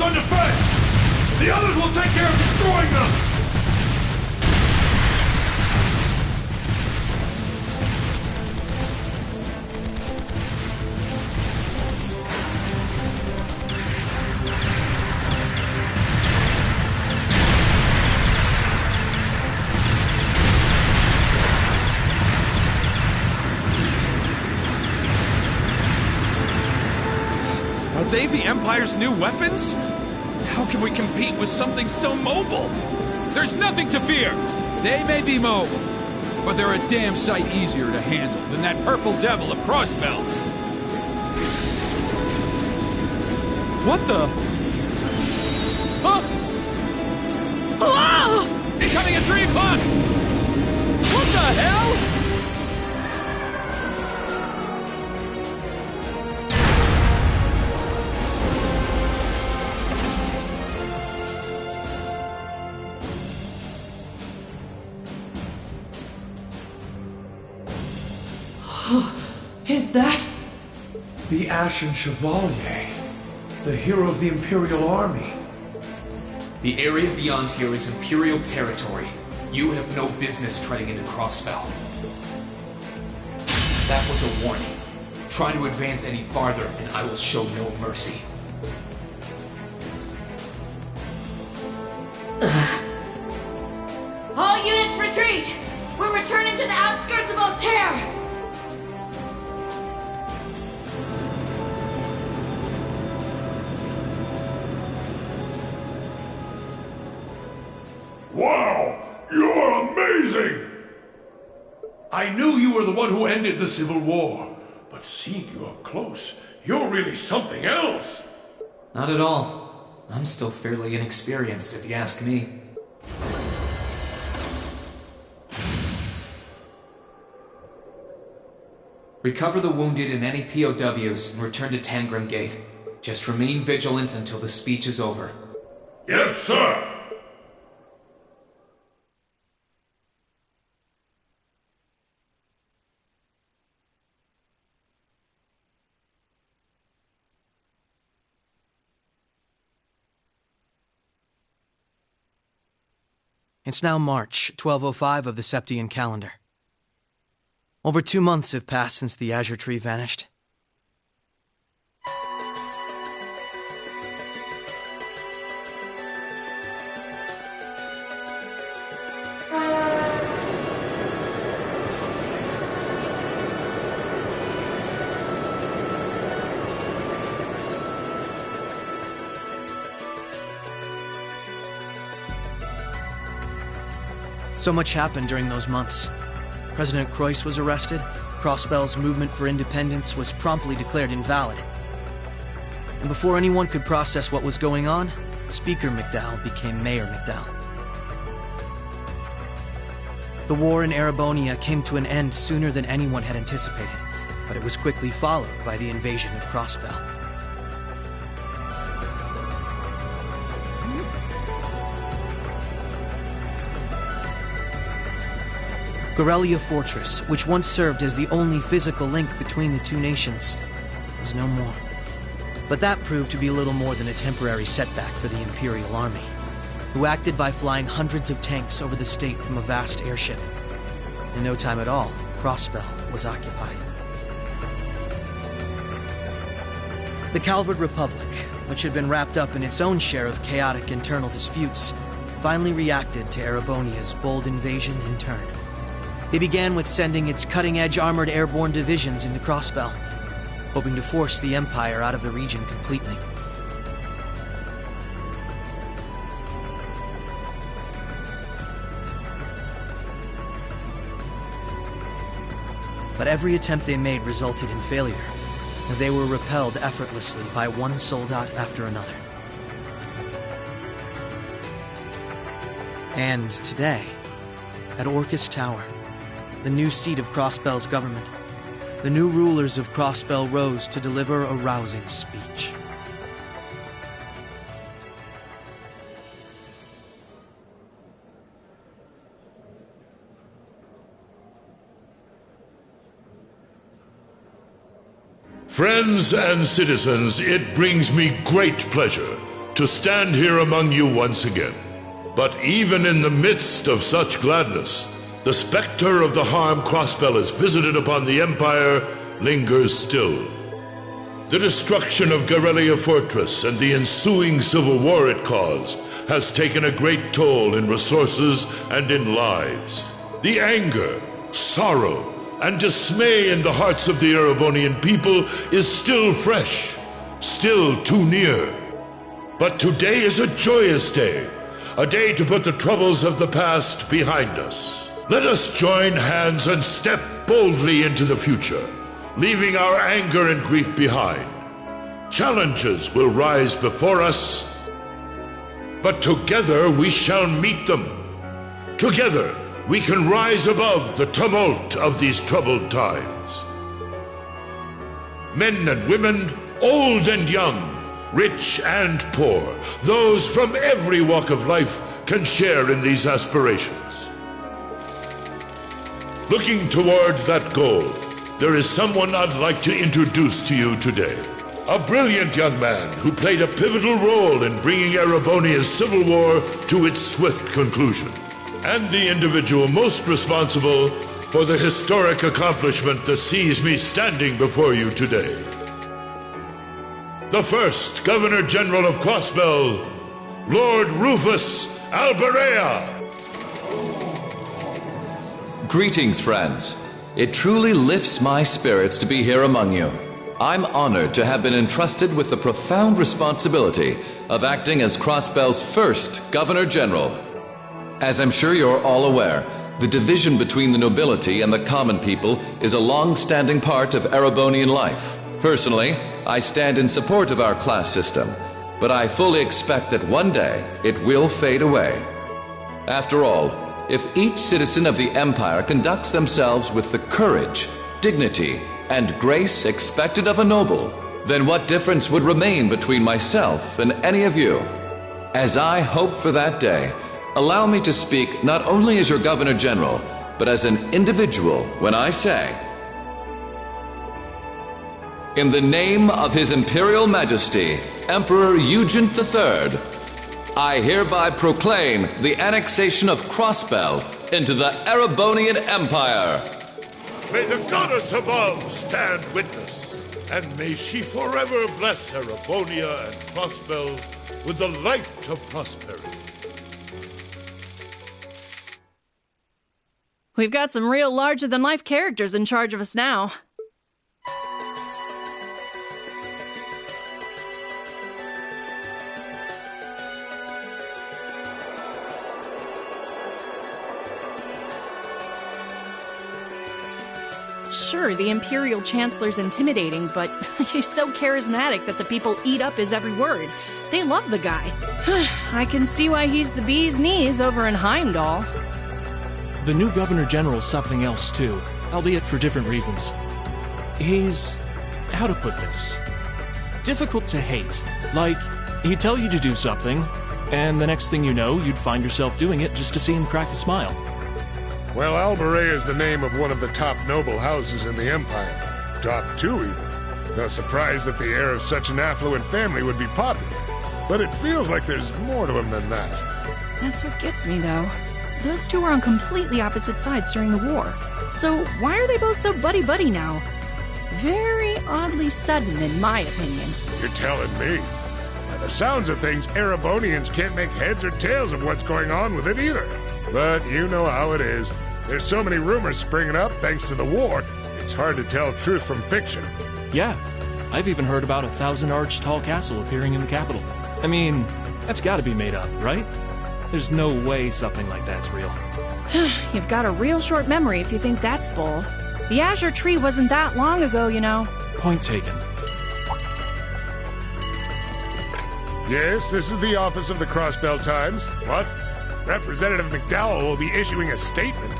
on defense! The others will take care of destroying them! Are they the Empire's new weapons? How can we compete with something so mobile? There's nothing to fear! They may be mobile, but they're a damn sight easier to handle than that purple devil of Crossbell. What the? Huh? Ah! Incoming at 3 o'clock! What the hell? Is that? The Ashen Chevalier, the hero of the Imperial Army. The area beyond here is Imperial territory. You have no business treading into Crossbell. That was a warning. Try to advance any farther, and I will show no mercy. All units retreat! We're returning to the outskirts of Altair! Wow! You're amazing! I knew you were the one who ended the Civil War, but seeing you up close, you're really something else! Not at all. I'm still fairly inexperienced, if you ask me. Recover the wounded and any POWs and return to Tangram Gate. Just remain vigilant until the speech is over. Yes, sir! It's now March 1205 of the Septian calendar. Over 2 months have passed since the Azure Tree vanished. So much happened during those months. President Croix was arrested, Crossbell's movement for independence was promptly declared invalid. And before anyone could process what was going on, Speaker McDowell became Mayor McDowell. The war in Erebonia came to an end sooner than anyone had anticipated, but it was quickly followed by the invasion of Crossbell. Gorelia Fortress, which once served as the only physical link between the two nations, was no more. But that proved to be little more than a temporary setback for the Imperial Army, who acted by flying hundreds of tanks over the state from a vast airship. In no time at all, Crossbell was occupied. The Calvard Republic, which had been wrapped up in its own share of chaotic internal disputes, finally reacted to Erebonia's bold invasion in turn. It began with sending its cutting-edge armored airborne divisions into Crossbell, hoping to force the Empire out of the region completely. But every attempt they made resulted in failure, as they were repelled effortlessly by one soldat after another. And today, at Orcus Tower, the new seat of Crossbell's government, the new rulers of Crossbell rose to deliver a rousing speech. Friends and citizens, it brings me great pleasure to stand here among you once again. But even in the midst of such gladness, the specter of the harm Crossbell has visited upon the Empire lingers still. The destruction of Garrelia Fortress and the ensuing civil war it caused has taken a great toll in resources and in lives. The anger, sorrow, and dismay in the hearts of the Erebonian people is still fresh, still too near. But today is a joyous day, a day to put the troubles of the past behind us. Let us join hands and step boldly into the future, leaving our anger and grief behind. Challenges will rise before us, but together we shall meet them. Together we can rise above the tumult of these troubled times. Men and women, old and young, rich and poor, those from every walk of life can share in these aspirations. Looking toward that goal, there is someone I'd like to introduce to you today. A brilliant young man who played a pivotal role in bringing Erebonia's civil war to its swift conclusion, and the individual most responsible for the historic accomplishment that sees me standing before you today. The first Governor General of Crossbell, Lord Rufus Alberea. Greetings, friends. It truly lifts my spirits to be here among you. I'm honored to have been entrusted with the profound responsibility of acting as Crossbell's first Governor General. As I'm sure you're all aware, the division between the nobility and the common people is a long-standing part of Erebonian life. Personally, I stand in support of our class system, but I fully expect that one day it will fade away. After all, if each citizen of the Empire conducts themselves with the courage, dignity, and grace expected of a noble, then what difference would remain between myself and any of you? As I hope for that day, allow me to speak not only as your Governor General, but as an individual when I say, in the name of His Imperial Majesty, Emperor Eugent III, I hereby proclaim the annexation of Crossbell into the Erebonian Empire. May the goddess above stand witness, and may she forever bless Erebonia and Crossbell with the light of prosperity. We've got some real larger-than-life characters in charge of us now. Sure, the Imperial Chancellor's intimidating, but he's so charismatic that the people eat up his every word. They love the guy. I can see why he's the bee's knees over in Heimdall. The new Governor General's something else too, albeit for different reasons. He's... how to put this? Difficult to hate. Like, he'd tell you to do something, and the next thing you know, you'd find yourself doing it just to see him crack a smile. Well, Alberea is the name of one of the top noble houses in the Empire. Top 2, even. No surprise that the heir of such an affluent family would be popular. But it feels like there's more to him than that. That's what gets me, though. Those two were on completely opposite sides during the war. So why are they both so buddy-buddy now? Very oddly sudden, in my opinion. You're telling me? By the sounds of things, Erebonians can't make heads or tails of what's going on with it either. But you know how it is. There's so many rumors springing up thanks to the war, it's hard to tell truth from fiction. Yeah, I've even heard about a 1,000-arch tall castle appearing in the capital. I mean, that's gotta be made up, right? There's no way something like that's real. You've got a real short memory if you think that's bull. The Azure Tree wasn't that long ago, you know. Point taken. Yes, this is the office of the Crossbell Times. What? Representative McDowell will be issuing a statement.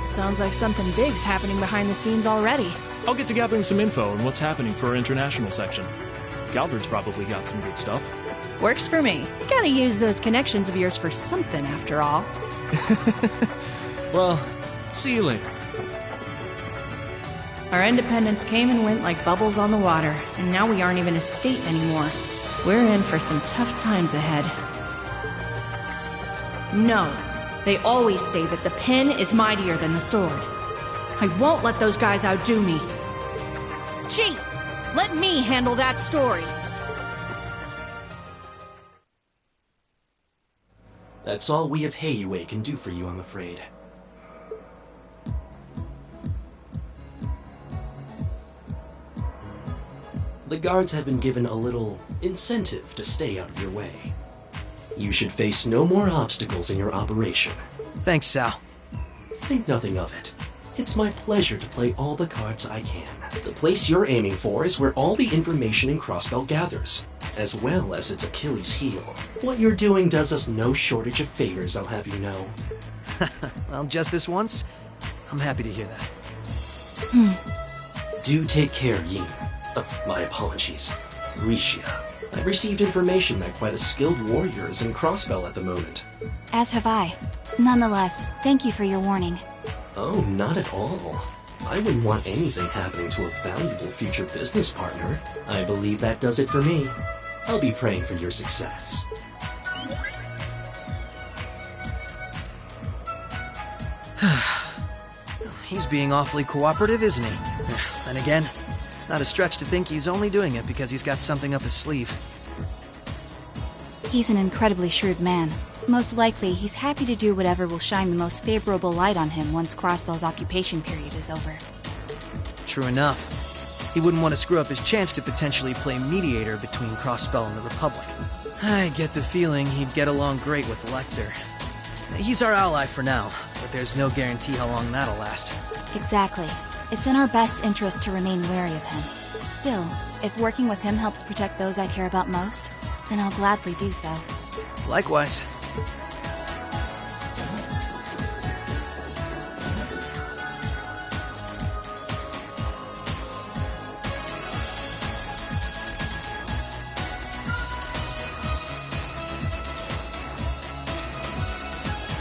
Sounds like something big's happening behind the scenes already. I'll get to gathering some info on what's happening for our international section. Galvard's probably got some good stuff. Works for me. Gotta use those connections of yours for something, after all. Well, see you later. Our independence came and went like bubbles on the water, and now we aren't even a state anymore. We're in for some tough times ahead. No. They always say that the pen is mightier than the sword. I won't let those guys outdo me. Chief, let me handle that story. That's all we of Heiei can do for you, I'm afraid. The guards have been given a little incentive to stay out of your way. You should face no more obstacles in your operation. Thanks, Sal. Think nothing of it. It's my pleasure to play all the cards I can. The place you're aiming for is where all the information in Crossbell gathers, as well as its Achilles heel. What you're doing does us no shortage of favors, I'll have you know. Well, just this once? I'm happy to hear that. Do take care, Yin. My apologies. Risha. I've received information that quite a skilled warrior is in Crossbell at the moment. As have I. Nonetheless, thank you for your warning. Oh, not at all. I wouldn't want anything happening to a valuable future business partner. I believe that does it for me. I'll be praying for your success. He's being awfully cooperative, isn't he? And again, it's not a stretch to think he's only doing it because he's got something up his sleeve. He's an incredibly shrewd man. Most likely, he's happy to do whatever will shine the most favorable light on him once Crossbell's occupation period is over. True enough. He wouldn't want to screw up his chance to potentially play mediator between Crossbell and the Republic. I get the feeling he'd get along great with Lecter. He's our ally for now, but there's no guarantee how long that'll last. Exactly. It's in our best interest to remain wary of him. Still, if working with him helps protect those I care about most, then I'll gladly do so. Likewise.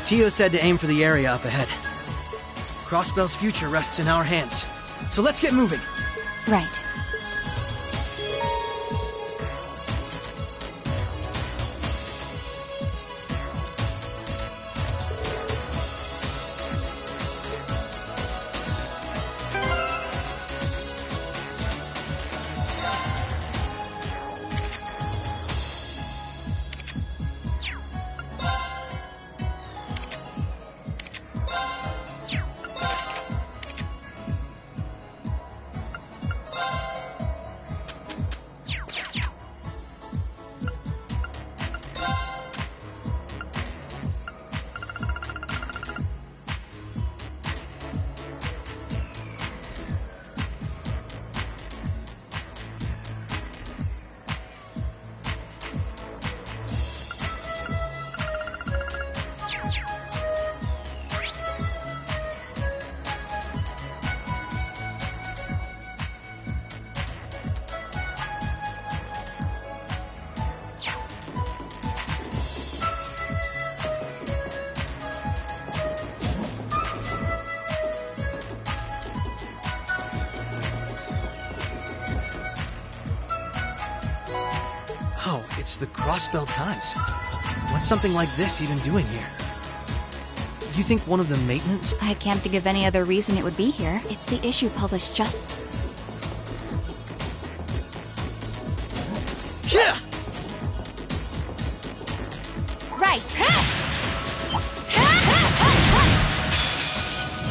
Tio said to aim for the area up ahead. Crossbell's future rests in our hands. So let's get moving. Right. Oh, it's the Crossbell Times. What's something like this even doing here? You think one of the maintenance? I can't think of any other reason it would be here. It's the issue published just... Yeah! Right!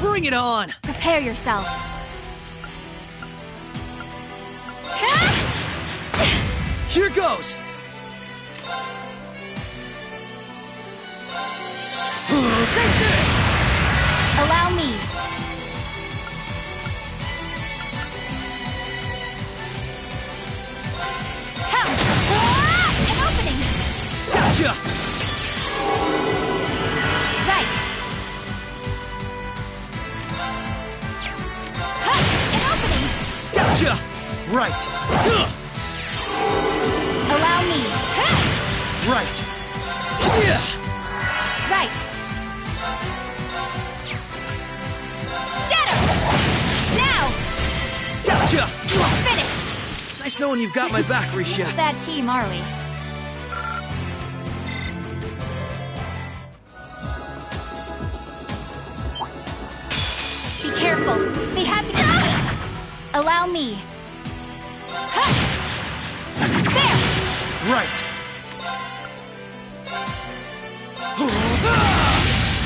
Bring it on! Prepare yourself. Here goes! Take this! Allow me. Come! An opening! Gotcha! Right! An opening! Gotcha! Right! Allow me. Right! Yeah! Right! Shadow! Now! Gotcha! Finished! Nice knowing you've got my back, Risha. Bad team, are we? Allow me. Ha! There! Right.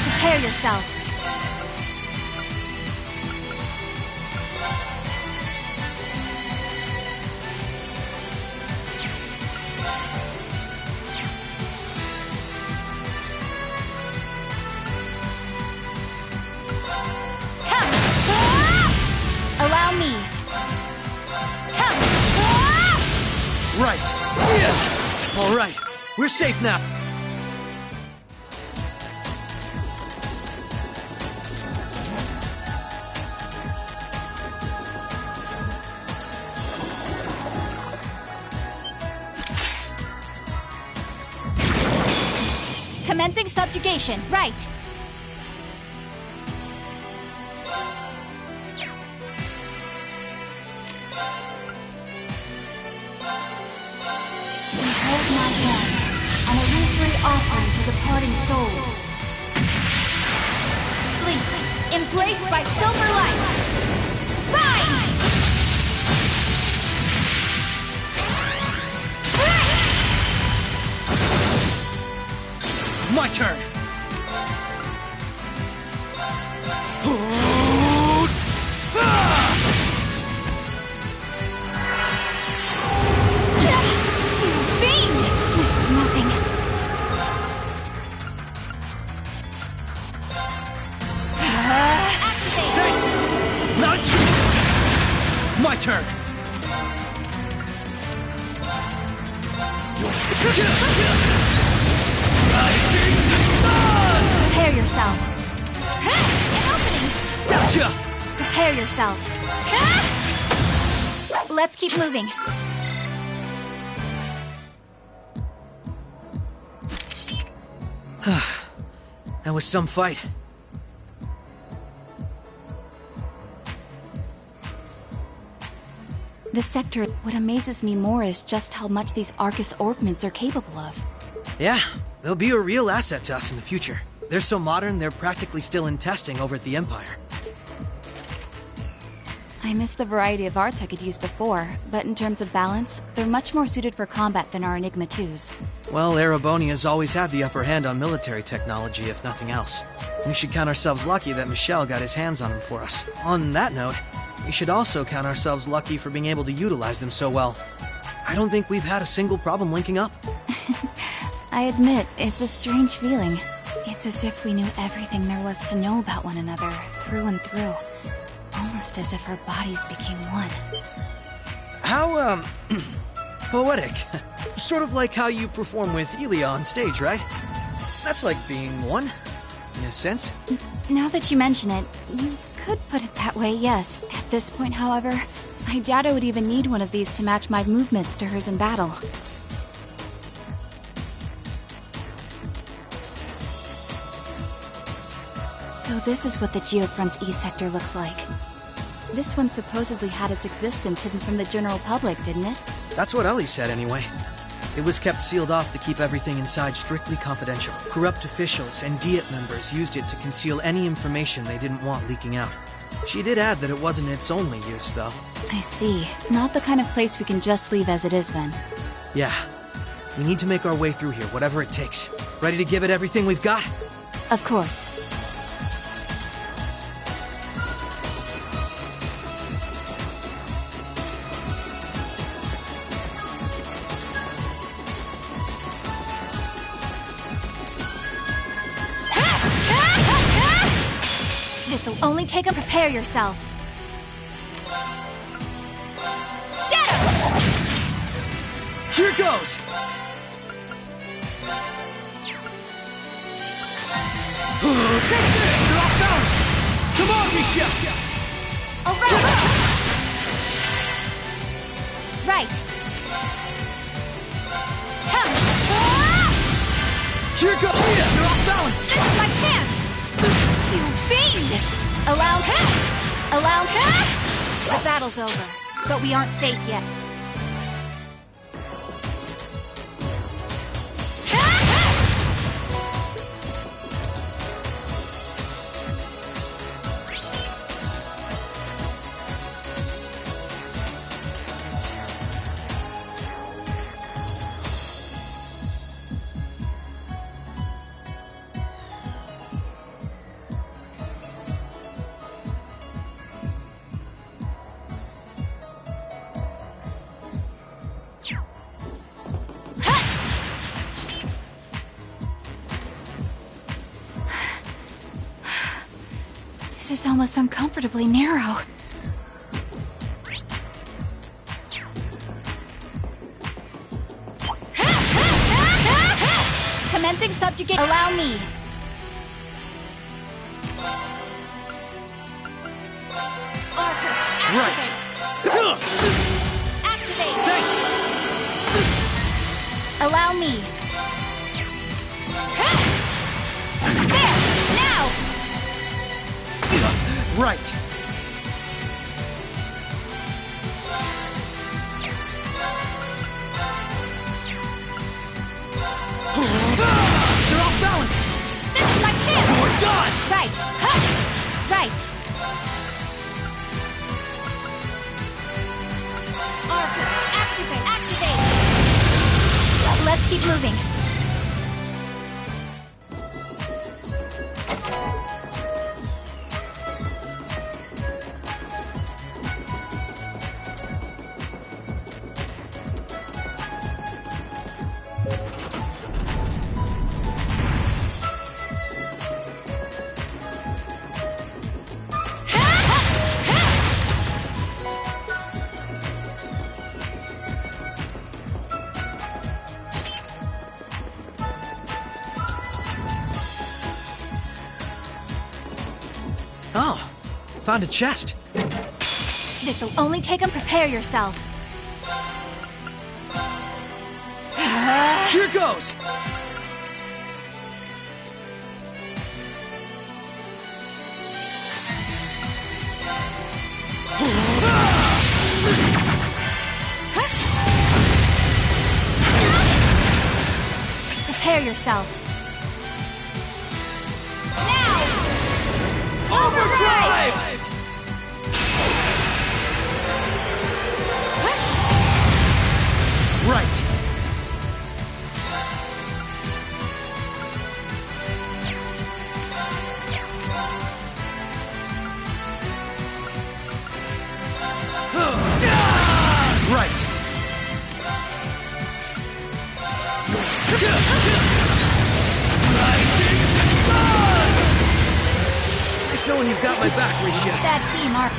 Prepare yourself. Come! Allow me. Come! Right. Yeah. All right. We're safe now. Commencing subjugation. Right. Behold my dance, an illusory offering to departing souls. Sleep, embraced by silver light. Rise! My turn. Fiend! This is nothing. Activate! Thanks. Nudge. My turn. Prepare yourself. An opening! Gotcha. Prepare yourself. Let's keep moving. That was some fight. This sector, what amazes me more is just how much these Arcus orbments are capable of. Yeah, they'll be a real asset to us in the future. They're so modern, they're practically still in testing over at the Empire. I miss the variety of arts I could use before, but in terms of balance, they're much more suited for combat than our Enigma 2s. Well, Erebonia's always had the upper hand on military technology, if nothing else. We should count ourselves lucky that Michel got his hands on them for us. On that note, we should also count ourselves lucky for being able to utilize them so well. I don't think we've had a single problem linking up. I admit, it's a strange feeling. It's as if we knew everything there was to know about one another, through and through. Almost as if our bodies became one. How, poetic. Sort of like how you perform with Elia on stage, right? That's like being one, in a sense. Now that you mention it, you could put it that way, yes. At this point, however, I doubt I would even need one of these to match my movements to hers in battle. So this is what the Geofront's E sector looks like. This one supposedly had its existence hidden from the general public, didn't it? That's what Ellie said, anyway. It was kept sealed off to keep everything inside strictly confidential. Corrupt officials and Diet members used it to conceal any information they didn't want leaking out. She did add that it wasn't its only use, though. I see. Not the kind of place we can just leave as it is, then. Yeah. We need to make our way through here, whatever it takes. Ready to give it everything we've got? Of course. This'll only take a prepare yourself. Shadow! Here goes! Take this! You're off balance! Come on, Michel! Alright! Right. Come! Here goes! You're off balance! This is my chance! You fiend! Allow him! Allow him! The battle's over, but we aren't safe yet. is almost uncomfortably narrow. Commencing subjugate. Allow me. Arcus, activate. Activate. Thanks. Allow me. There! Now! Right. They're off balance. This is my chance! You're done! Right. Huh. Right. Arcus, activate. Activate. Let's keep moving. Oh, found a chest. This'll only take him. Prepare yourself. Here goes! Prepare yourself. Overdrive! Right. Right. Nice knowing you've got my back, Risha. Bad team, Ark.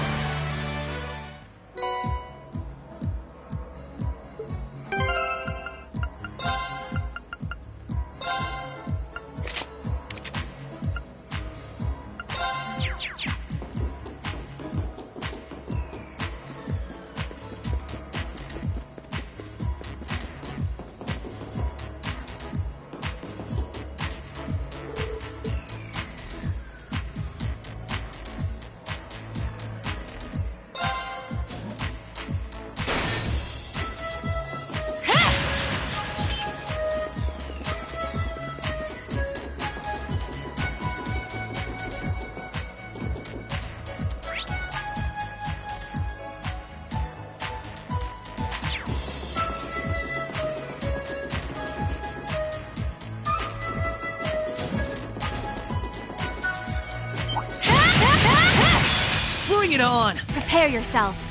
Bring it on! Prepare yourself.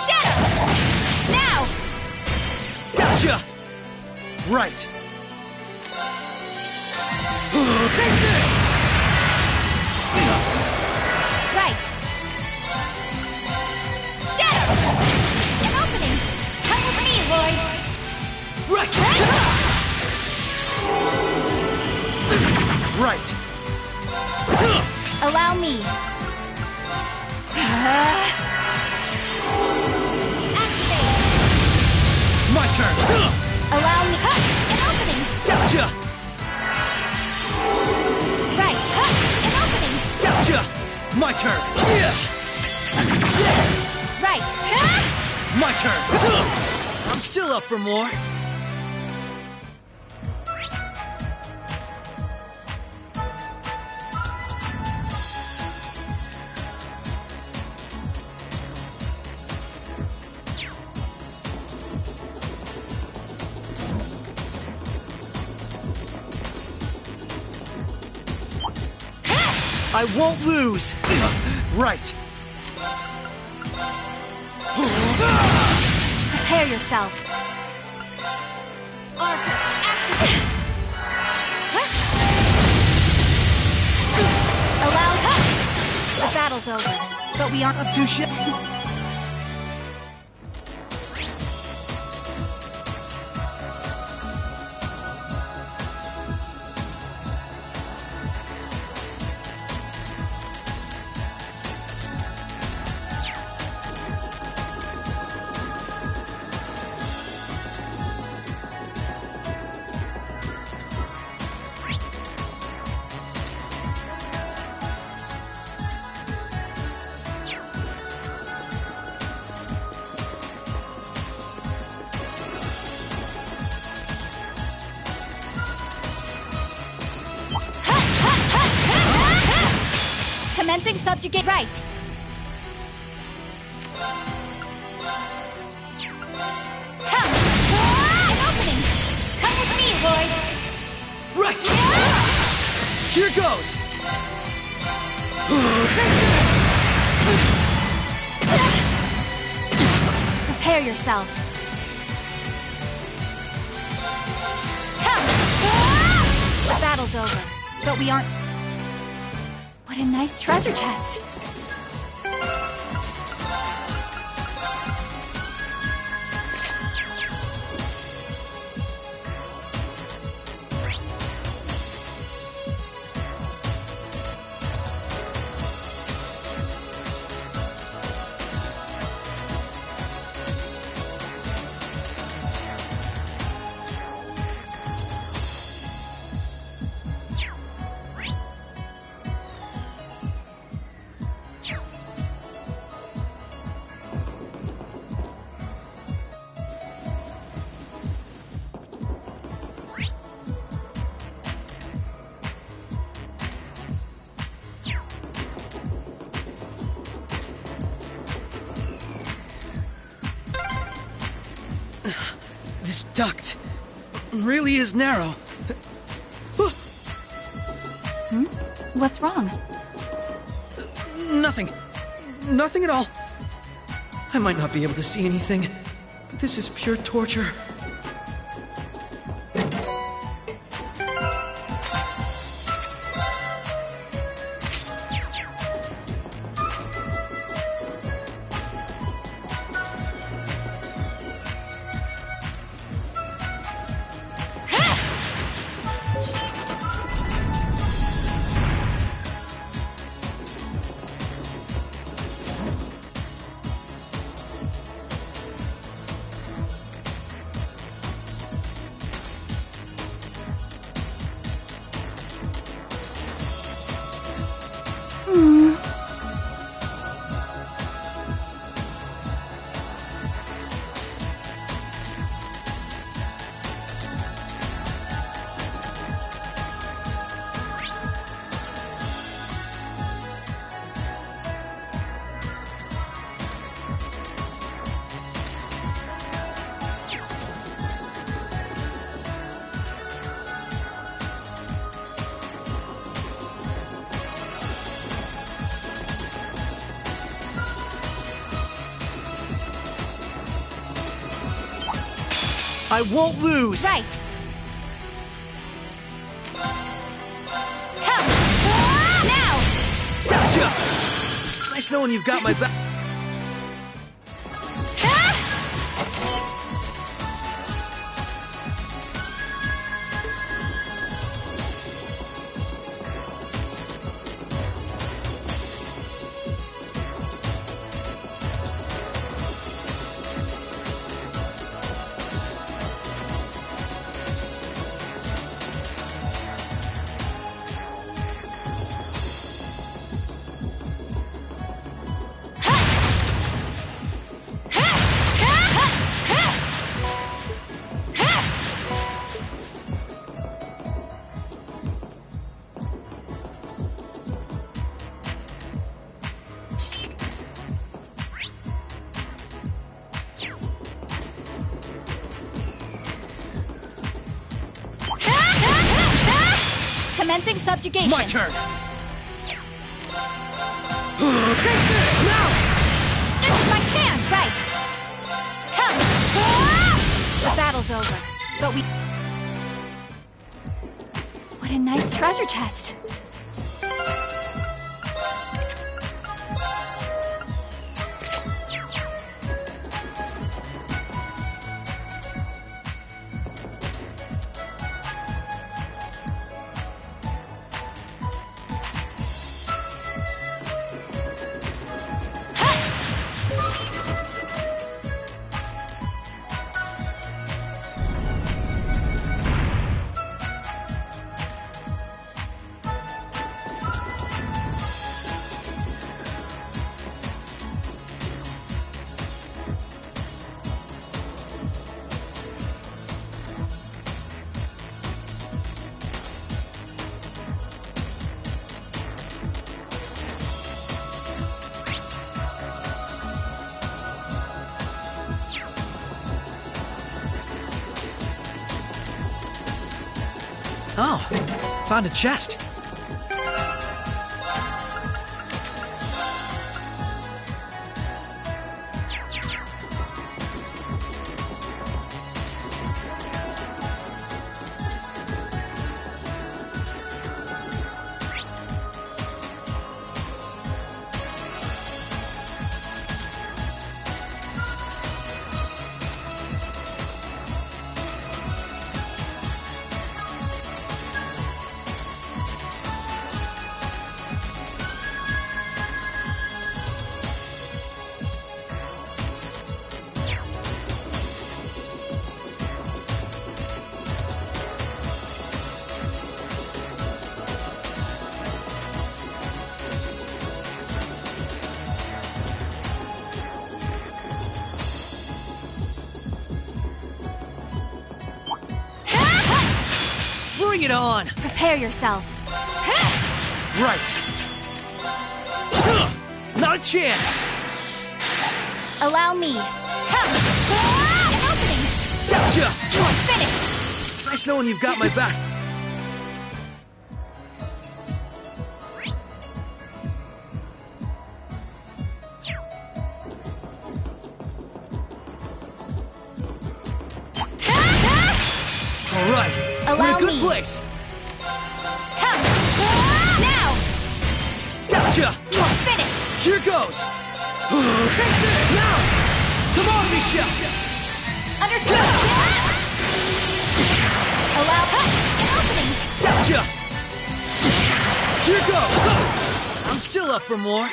Shadow! Now! Gotcha! Right. Take this! Right. Shadow! An opening! Come with me, Lloyd! Right! Right. Allow me. Activate. My turn. Allow me. An opening. Gotcha. Right. An opening. Gotcha. My turn. Right. My turn. I'm still up for more. I won't lose! Right! Prepare yourself. Arcus, activate! battle's over, but we aren't Not too shabby. Commencing subjugate right. Come! An opening! Come with me, Lloyd! Right! Here goes! Prepare yourself. Come! The battle's over, but we aren't... What a nice treasure chest. This duct really is narrow. What's wrong? Nothing. Nothing at all. I might not be able to see anything, but this is pure torture. I won't lose! Right! Come! Now! Gotcha! Nice knowing you've got my back. Commencing subjugation. My turn! Take this! Now! This is my chance, right? Come! The battle's over, but we... What a nice treasure chest. Oh, found a chest. Bring it on! Prepare yourself. Right. Not a chance! Allow me. Come! An opening! Gotcha! Finish! Nice knowing you've got my back. All right. We're in a good place. Come! Now! Gotcha! Finish! Here goes! Take this! Now! Come on, Misha! Understood! Allow an opening! Gotcha! Here goes! I'm still up for more.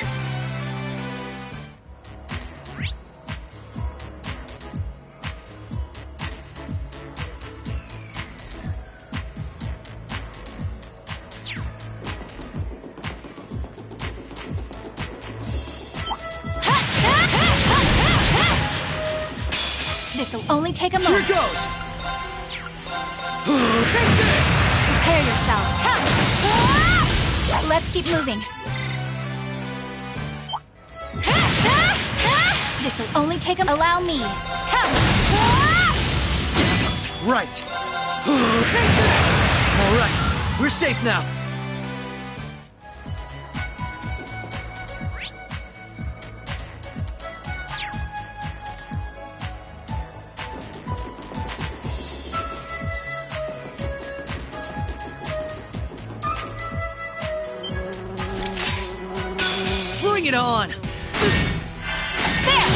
This'll only take a Here moment. goes! Take this! Prepare yourself. Come! Let's keep moving. This'll only take a... Allow me. Come! Right. Take this! All right. We're safe now. Bring it on! There!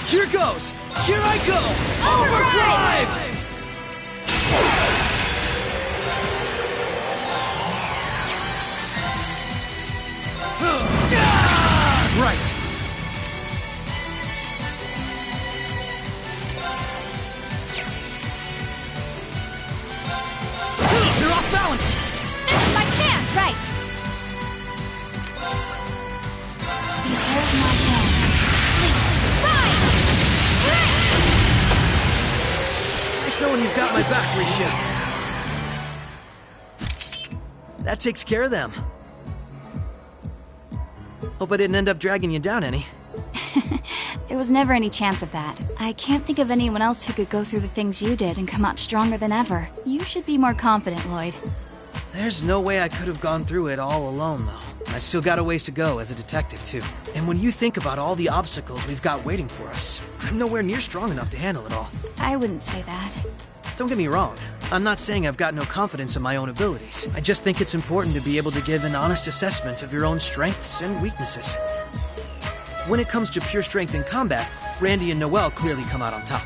Here goes! Here I go! Overdrive! Right. You're off balance! This is my chance! Right! Behold my dance. Sleep. Rise! Nice knowing you've got my back, Risha. That takes care of them. Hope I didn't end up dragging you down any. There was never any chance of that. I can't think of anyone else who could go through the things you did and come out stronger than ever. You should be more confident, Lloyd. There's no way I could have gone through it all alone, though. I still got a ways to go as a detective, too. And when you think about all the obstacles we've got waiting for us, I'm nowhere near strong enough to handle it all. I wouldn't say that. Don't get me wrong. I'm not saying I've got no confidence in my own abilities. I just think it's important to be able to give an honest assessment of your own strengths and weaknesses. When it comes to pure strength in combat, Randy and Noelle clearly come out on top.